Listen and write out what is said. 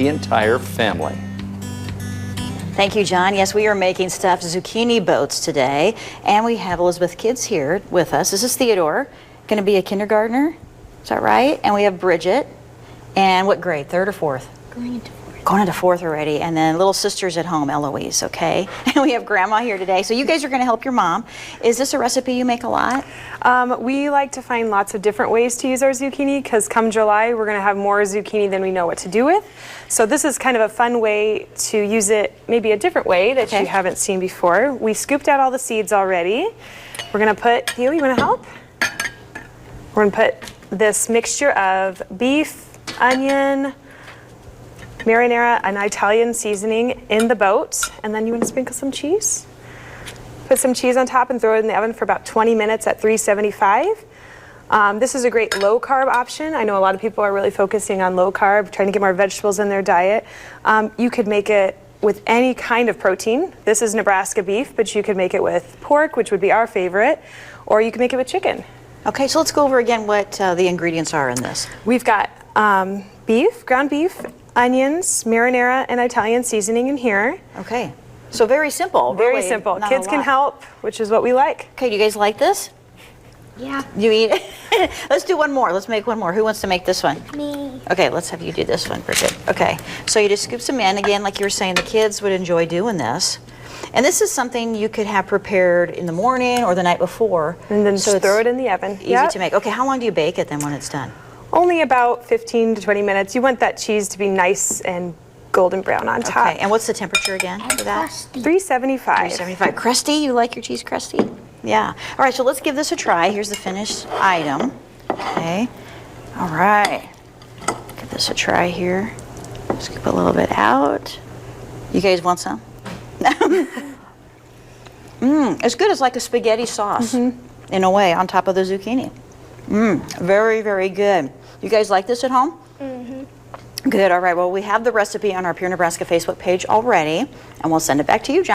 the entire family. Thank you, John. Yes, we are making stuffed zucchini boats today, and we have Elizabeth Kids here with us. This is Theodore, going to be a kindergartner. Is that right? And we have Bridget. And what grade? Third or fourth? Going into fourth. Going into fourth already. And then little sister's at home, Eloise, okay? And we have Grandma here today. So you guys are going to help your mom. Is this a recipe you make a lot? We like to find lots of different ways to use our zucchini because come July we're going to have more zucchini than we know what to do with. So this is kind of a fun way to use it, maybe a different way that you haven't seen before. We scooped out all the seeds already. We're going to put, Theo, you want to help? We're going to put this mixture of beef, onion, marinara, and Italian seasoning in the boat. And then you want to sprinkle some cheese? Put some cheese on top and throw it in the oven for about 20 minutes at 375. This is a great low-carb option. I know a lot of people are really focusing on low-carb, trying to get more vegetables in their diet. You could make it with any kind of protein. This is Nebraska beef, but you could make it with pork, which would be our favorite, or you can make it with chicken. Okay, so let's go over again what the ingredients are in this. We've got beef, ground beef, onions, marinara, and Italian seasoning in here. Okay, so very simple. Very really, simple. not Kids a can lot. help, which is what we like. Okay, do you guys like this? Yeah. You eat it? Let's do one more. Let's make one more. Who wants to make this one? Me. Okay, let's have you do this one, Bridget. Okay, so you just scoop some in. Again, like you were saying, the kids would enjoy doing this. And this is something you could have prepared in the morning or the night before. And then so just throw it in the oven. Easy to make. Okay, how long do you bake it then when it's done? Only about 15 to 20 minutes. You want that cheese to be nice and golden brown on top. Okay, and what's the temperature again for that? Crusty. 375. 375. Crusty? You like your cheese crusty? Yeah. All right, so let's give this a try. Here's the finished item. Okay. All right. Give this a try here. Scoop a little bit out. You guys want some? It's good. It's like a spaghetti sauce in a way on top of the zucchini. Very, very good. You guys like this at home? Good. All right. Well, we have the recipe on our Pure Nebraska Facebook page already, and we'll send it back to you, John.